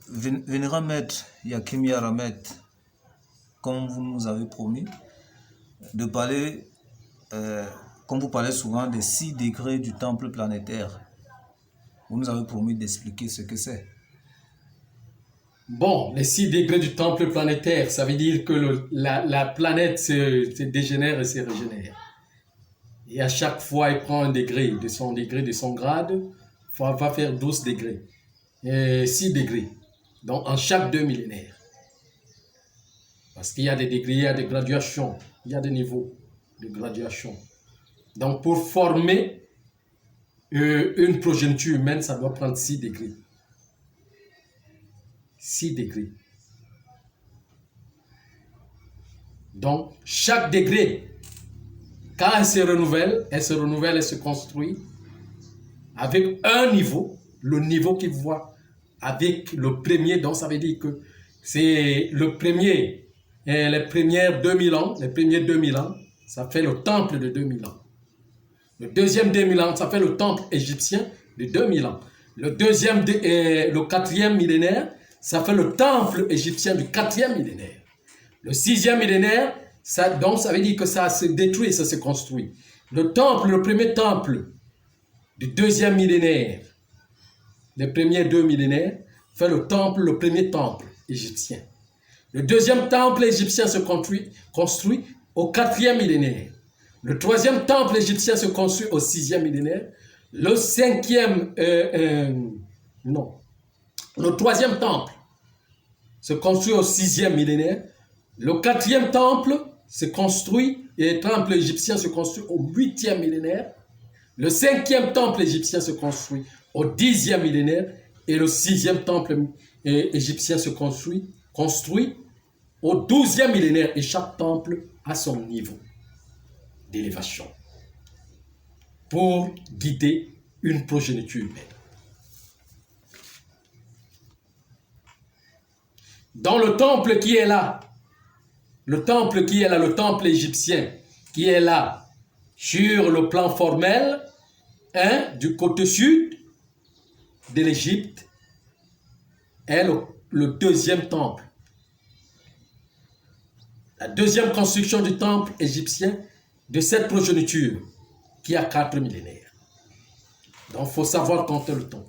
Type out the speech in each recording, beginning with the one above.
Vénérable Maître Yakimi Aramet, comme vous nous avez promis, de parler, comme vous parlez souvent des 6 degrés du temple planétaire, vous nous avez promis d'expliquer ce que c'est. Bon, les 6 degrés du temple planétaire, ça veut dire que la planète se dégénère et se régénère. Et à chaque fois, il prend un degré, de son grade, va faire 12 degrés. Et 6 degrés. Donc, en chaque 2 millénaires. Parce qu'il y a des degrés, il y a des graduations, il y a des niveaux de graduation. Donc, pour former une progéniture humaine, ça doit prendre 6 degrés. 6 degrés. Donc, chaque degré, quand elle se renouvelle, elle se construit avec un niveau, le niveau qu'il voit avec le premier. Donc, ça veut dire que c'est le premier, les premières 2000 ans, les premiers 2000 ans, ça fait le temple de 2000 ans. Le deuxième 2000 ans, ça fait le temple égyptien de 2000 ans. Le quatrième millénaire, ça fait le temple égyptien du 4e millénaire. Le 6e millénaire, donc ça veut dire que ça se détruit, ça se construit. Le premier temple du 2e millénaire, les premiers 2 millénaires, fait le premier temple égyptien. Le 2e temple égyptien se construit au 4e millénaire. Le 3e temple égyptien se construit au 6e millénaire. Le 3e temple se construit au 6e millénaire. Le 4e temple se construit, et le temple égyptien se construit au 8e millénaire. Le 5e temple égyptien se construit au 10e millénaire. Et le 6e temple égyptien se construit au 12e millénaire. Et chaque temple a son niveau d'élévation pour guider une progéniture humaine. Dans le temple qui est là, le temple égyptien qui est là, sur le plan formel, du côté sud de l'Égypte, est le 2e temple. La 2e construction du temple égyptien de cette progéniture qui a 4 millénaires. Donc, il faut savoir compter le temps.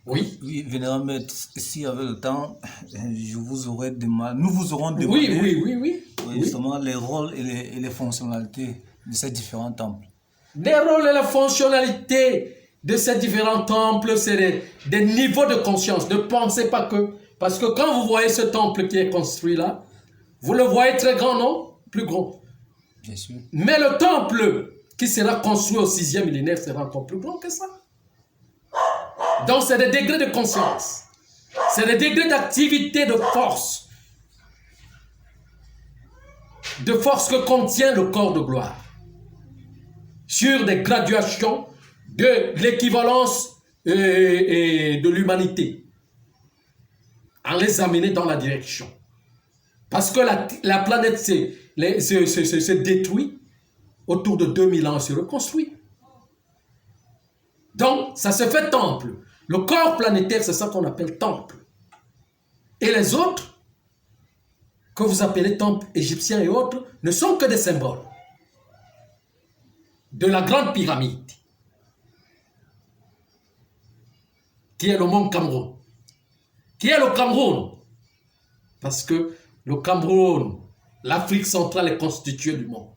Oui. Oui, Vénérable Maître, s'il y avait le temps, nous vous aurons demandé Oui. Justement les rôles et les fonctionnalités de ces différents temples. Les rôles et les fonctionnalités de ces différents temples, c'est des niveaux de conscience. Ne pensez pas que... Parce que quand vous voyez ce temple qui est construit là, vous le voyez très grand, non? Plus grand. Bien sûr. Mais le temple qui sera construit au 6e millénaire sera encore plus grand que ça. Donc, c'est des degrés de conscience. C'est des degrés d'activité de force. De force que contient le corps de gloire. Sur des graduations de l'équivalence de l'humanité. En les amener dans la direction. Parce que la planète se détruit autour de 2000 ans, se reconstruit. Donc, ça se fait temple. Le corps planétaire, c'est ça qu'on appelle temple. Et les autres, que vous appelez temple égyptien et autres, ne sont que des symboles de la grande pyramide, qui est le mont Cameroun. Qui est le Cameroun? Parce que le Cameroun, l'Afrique centrale est constituée du monde.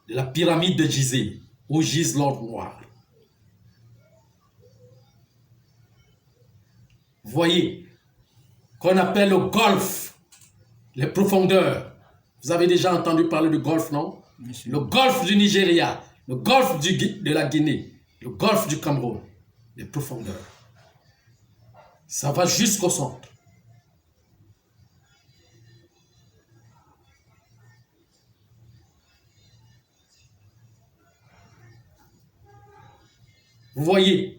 La pyramide de Gizeh, où gise l'or noir. Vous voyez, qu'on appelle le golfe, les profondeurs. Vous avez déjà entendu parler du golfe, non? Le golfe du Nigeria, le golfe de la Guinée, le golfe du Cameroun, les profondeurs. Ça va jusqu'au centre. Vous voyez,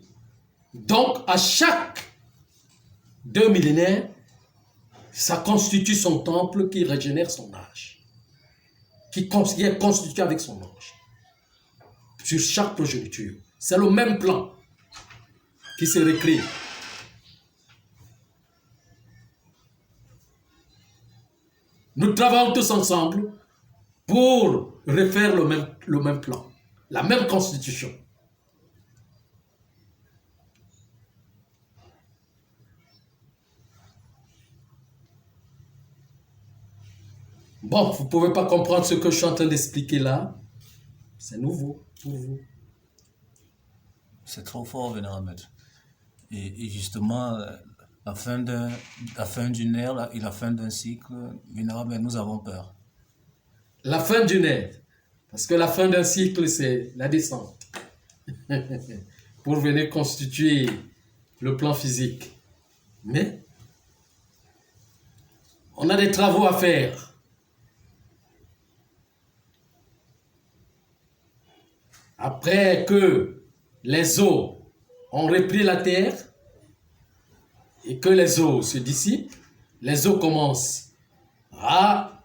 donc à chaque 2 millénaires, ça constitue son temple qui régénère son âge, qui est constitué avec son âge. sur chaque progéniture. C'est le même plan qui se recrée. Nous travaillons tous ensemble pour refaire le même plan, la même constitution. Bon, vous ne pouvez pas comprendre ce que je suis en train d'expliquer là. C'est nouveau pour vous. C'est trop fort, Vénérable Maître. Et justement, la fin d'une ère et la fin d'un cycle, Vénérable Maître, nous avons peur. La fin d'une ère. Parce que la fin d'un cycle, c'est la descente. Pour venir constituer le plan physique. Mais, on a des travaux à faire. Après que les eaux ont repris la terre et que les eaux se dissipent, les eaux commencent à...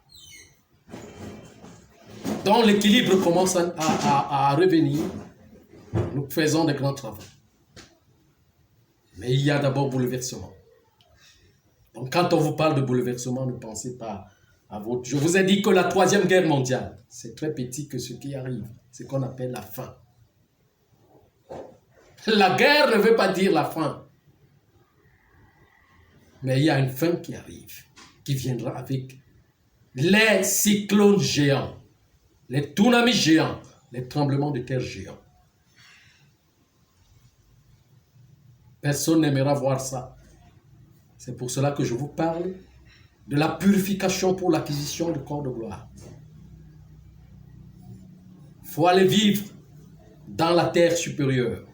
Donc l'équilibre commence à revenir. Nous faisons des grands travaux. Mais il y a d'abord bouleversement. Donc quand on vous parle de bouleversement, ne pensez pas à votre... Je vous ai dit que la 3e guerre mondiale, c'est très petit que ce qui arrive. C'est ce qu'on appelle la fin. La guerre ne veut pas dire la fin. Mais il y a une fin qui arrive, qui viendra avec les cyclones géants, les tsunamis géants, les tremblements de terre géants. Personne n'aimera voir ça. C'est pour cela que je vous parle de la purification pour l'acquisition du corps de gloire. Il faut aller vivre dans la terre supérieure.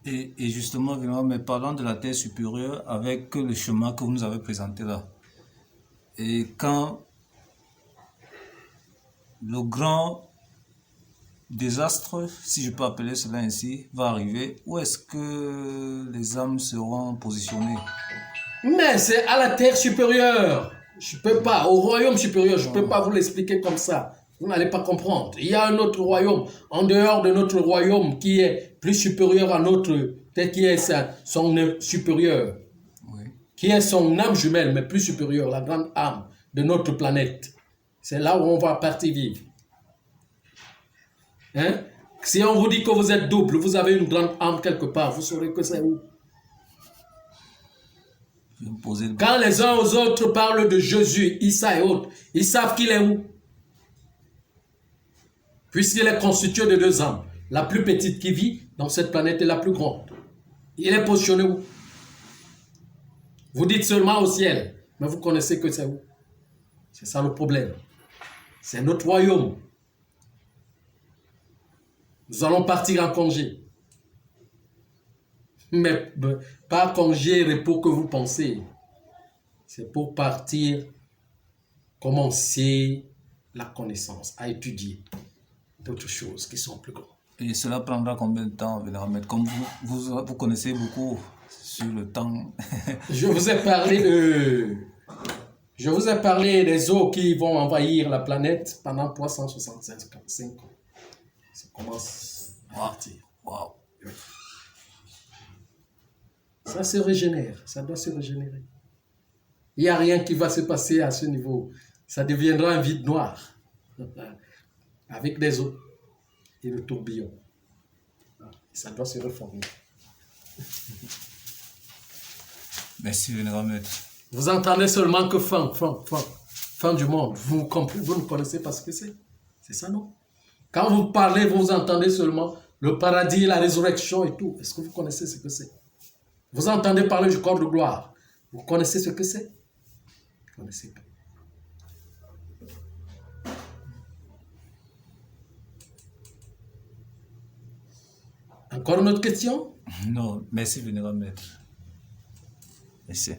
Et justement, mais parlant de la terre supérieure avec le chemin que vous nous avez présenté là. Et quand le grand désastre, si je peux appeler cela ainsi, va arriver, où est-ce que les âmes seront positionnées? Mais c'est à la terre supérieure. Je ne peux pas, au royaume supérieur, je ne peux pas vous l'expliquer comme ça. Vous n'allez pas comprendre. Il y a un autre royaume, en dehors de notre royaume, qui est plus supérieur à notre, peut-être qui est son âme supérieure, Oui. qui est son âme jumelle, mais plus supérieure, la grande âme de notre planète. C'est là où on va partir vivre. Hein? Si on vous dit que vous êtes double, vous avez une grande âme quelque part, vous saurez que c'est où. Quand les uns aux autres parlent de Jésus, Issa et autres, ils savent qu'il est où. Puisqu'il est constitué de 2 âmes. La plus petite qui vit dans cette planète est la plus grande. Il est positionné où? Vous dites seulement au ciel, mais vous connaissez que c'est où? C'est ça le problème. C'est notre royaume. Nous allons partir en congé. Mais pas congé, repos que vous pensez. C'est pour partir, commencer la connaissance, à étudier d'autres choses qui sont plus grandes. Et cela prendra combien de temps, Vénérable Maître? Comme vous connaissez beaucoup sur le temps. Je vous ai parlé des eaux qui vont envahir la planète pendant 365 ans. Ça commence à partir. Wow. Ça se régénère, ça doit se régénérer. Il n'y a rien qui va se passer à ce niveau. Ça deviendra un vide noir. Avec des eaux et le tourbillon. Ça doit se reformer. Merci, Vénérable Maître. Vous entendez seulement que fin du monde. Vous ne connaissez pas ce que c'est. C'est ça, non? Quand vous parlez, vous entendez seulement le paradis, la résurrection et tout. Est-ce que vous connaissez ce que c'est? Vous entendez parler du corps de gloire. Vous connaissez ce que c'est? Vous ne connaissez pas. Encore une autre question? Non, merci, Vénérable Maître. Merci.